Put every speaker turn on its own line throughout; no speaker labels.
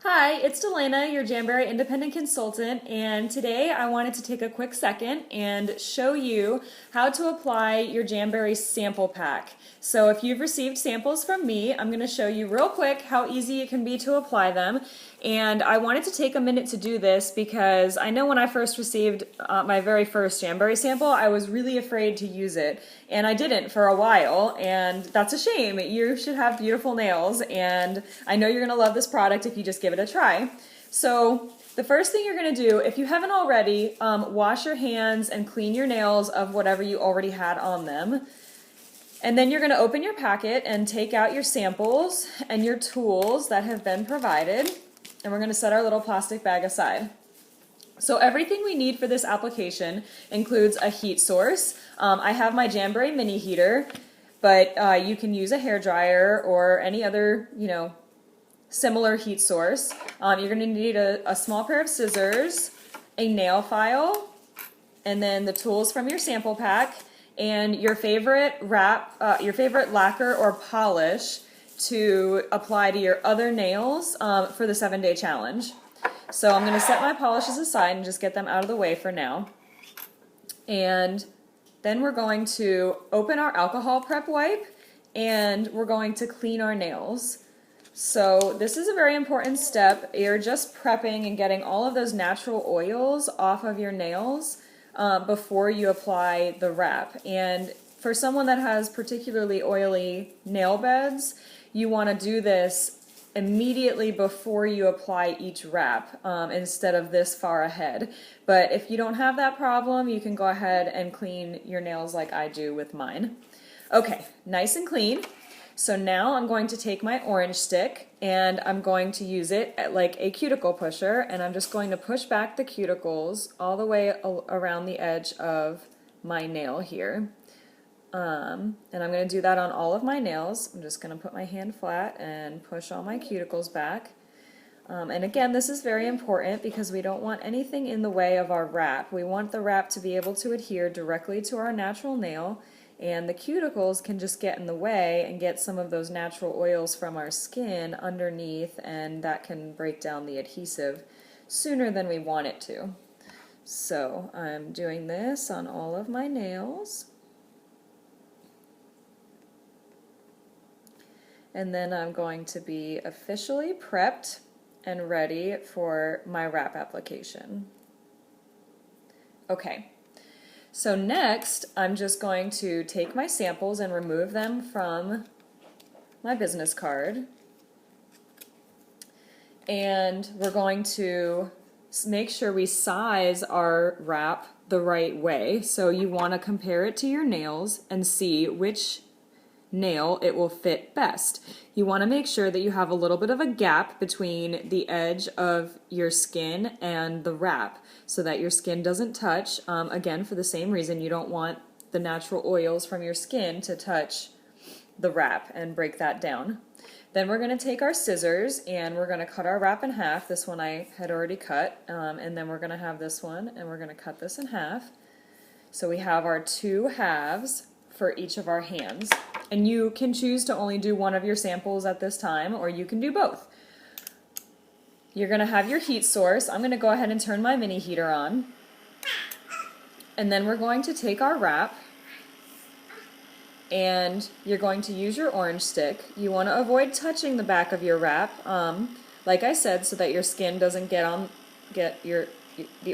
Hi, it's Delana, your Jamberry independent consultant, and today I wanted to take a quick second and show you how to apply your Jamberry sample pack. So if you've received samples from me, I'm going to show you real quick how easy it can be to apply them. And I wanted to take a minute to do this because I know when I first received my very first Jamberry sample, I was really afraid to use it. And I didn't for a while, and that's a shame. You should have beautiful nails, and I know you're going to love this product if you just give it a try. So the first thing you're going to do, if you haven't already, wash your hands and clean your nails of whatever you already had on them. And then you're going to open your packet and take out your samples and your tools that have been provided. And we're going to set our little plastic bag aside. So everything we need for this application includes a heat source. I have my Jamberry mini heater, but you can use a hairdryer or any other, similar heat source. You're going to need a small pair of scissors, a nail file, and then the tools from your sample pack, and your favorite lacquer or polish to apply to your other nails for the 7-day challenge. So I'm going to set my polishes aside and just get them out of the way for now. And then we're going to open our alcohol prep wipe and we're going to clean our nails. So this is a very important step. You're just prepping and getting all of those natural oils off of your nails before you apply the wrap. And for someone that has particularly oily nail beds, you want to do this immediately before you apply each wrap instead of this far ahead. But if you don't have that problem, you can go ahead and clean your nails like I do with mine. Okay, nice and clean. So now I'm going to take my orange stick and I'm going to use it like a cuticle pusher, and I'm just going to push back the cuticles all the way around the edge of my nail here. And I'm going to do that on all of my nails. I'm just going to put my hand flat and push all my cuticles back. And again, this is very important because we don't want anything in the way of our wrap. We want the wrap to be able to adhere directly to our natural nail, and the cuticles can just get in the way and get some of those natural oils from our skin underneath, and that can break down the adhesive sooner than we want it to. So I'm doing this on all of my nails. And then I'm going to be officially prepped and ready for my wrap application. Okay, so next I'm just going to take my samples and remove them from my business card. And we're going to make sure we size our wrap the right way. So you want to compare it to your nails and see which nail it will fit best. You want to make sure that you have a little bit of a gap between the edge of your skin and the wrap so that your skin doesn't touch. Again, for the same reason, you don't want the natural oils from your skin to touch the wrap and break that down. Then we're going to take our scissors and we're going to cut our wrap in half. This one I had already cut, and then we're going to have this one and we're going to cut this in half. So we have our two halves for each of our hands. And you can choose to only do one of your samples at this time, or you can do both. You're going to have your heat source. I'm going to go ahead and turn my mini heater on. And then we're going to take our wrap, and you're going to use your orange stick. You want to avoid touching the back of your wrap, like I said, so that your skin doesn't the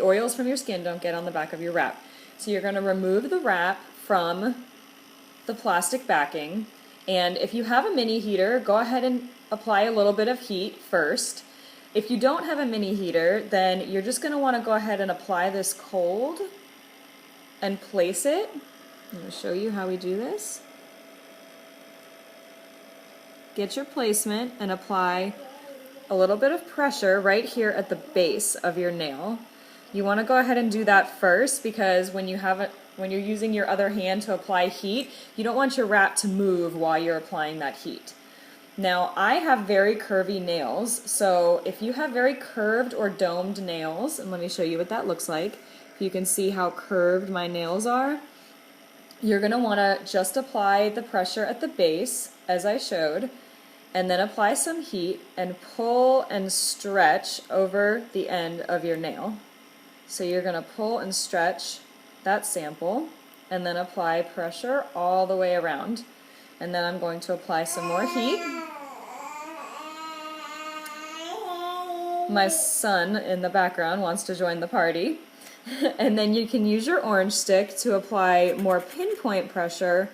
oils from your skin don't get on the back of your wrap. So you're going to remove the wrap from the plastic backing, and if you have a mini heater, go ahead and apply a little bit of heat first. If you don't have a mini heater, then you're just going to want to go ahead and apply this cold and place it. I'm going to show you how we do this. Get your placement and apply a little bit of pressure right here at the base of your nail. You want to go ahead and do that first because when you're using your other hand to apply heat, you don't want your wrap to move while you're applying that heat. Now, I have very curvy nails, so if you have very curved or domed nails, and let me show you what that looks like. If you can see how curved my nails are, you're going to want to just apply the pressure at the base, as I showed, and then apply some heat and pull and stretch over the end of your nail. So you're going to pull and stretch that sample and then apply pressure all the way around. And then I'm going to apply some more heat. My son in the background wants to join the party. And then you can use your orange stick to apply more pinpoint pressure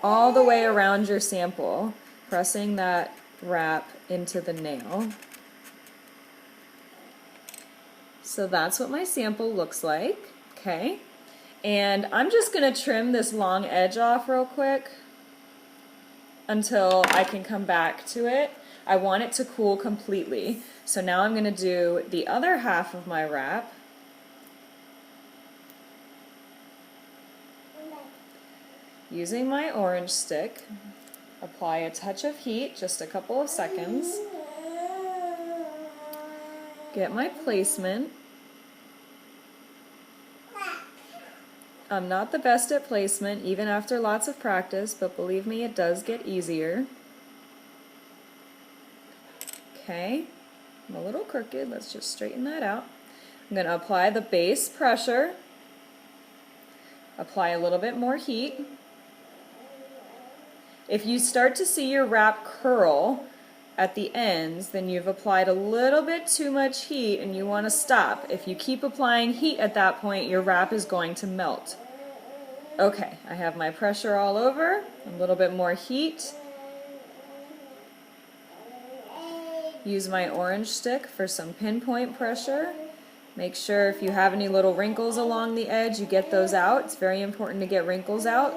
all the way around your sample, pressing that wrap into the nail. So that's what my sample looks like, okay? And I'm just gonna trim this long edge off real quick until I can come back to it. I want it to cool completely. So now I'm gonna do the other half of my wrap. Using my orange stick, apply a touch of heat, just a couple of seconds. Get my placement. I'm not the best at placement, even after lots of practice, but believe me, it does get easier. Okay, I'm a little crooked, let's just straighten that out. I'm going to apply the base pressure, apply a little bit more heat. If you start to see your wrap curl at the ends, then you've applied a little bit too much heat and you want to stop. If you keep applying heat at that point, your wrap is going to melt. Okay, I have my pressure all over, a little bit more heat. Use my orange stick for some pinpoint pressure. Make sure if you have any little wrinkles along the edge, you get those out. It's very important to get wrinkles out.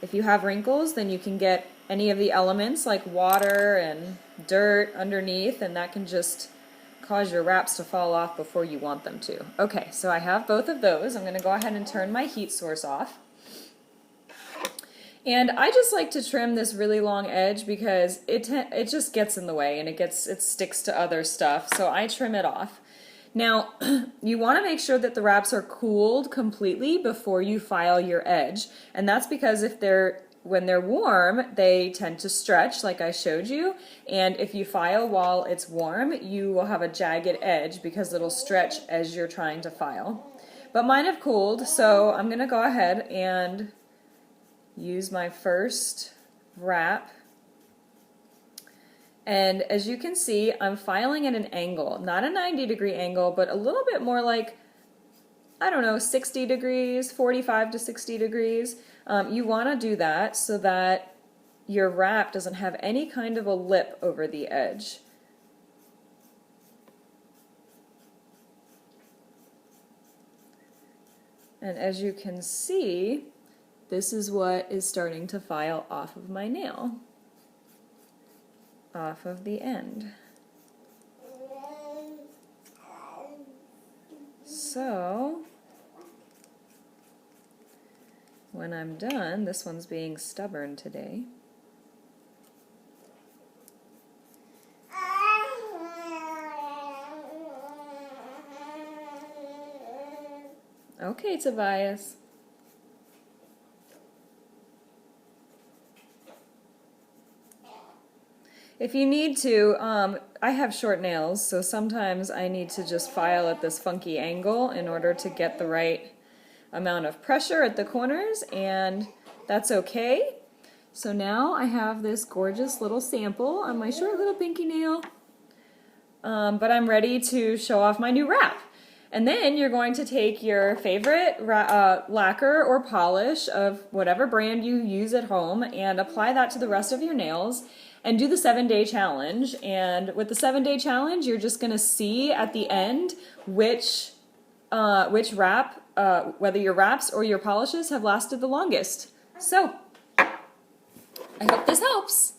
If you have wrinkles, then you can get any of the elements like water and dirt underneath, and that can just cause your wraps to fall off before you want them to. Okay, so I have both of those. I'm going to go ahead and turn my heat source off. And I just like to trim this really long edge because it just gets in the way and it sticks to other stuff, so I trim it off. Now, you want to make sure that the wraps are cooled completely before you file your edge, and that's because when they're warm, they tend to stretch like I showed you, and if you file while it's warm, you will have a jagged edge because it'll stretch as you're trying to file. But mine have cooled, so I'm going to go ahead and use my first wrap. And as you can see, I'm filing at an angle, not a 90-degree angle, but a little bit more like, I don't know, 60 degrees, 45 to 60 degrees. You want to do that so that your wrap doesn't have any kind of a lip over the edge. And as you can see, this is what is starting to file off of my nail. Off of the end. So, when I'm done, this one's being stubborn today. Okay, Tobias. If you need to, I have short nails, so sometimes I need to just file at this funky angle in order to get the right amount of pressure at the corners, and that's okay. So now I have this gorgeous little sample on my short little pinky nail, but I'm ready to show off my new wrap. And then you're going to take your favorite lacquer or polish of whatever brand you use at home and apply that to the rest of your nails and do the 7-day challenge. And with the 7-day challenge, you're just going to see at the end which wrap, whether your wraps or your polishes have lasted the longest. So, I hope this helps.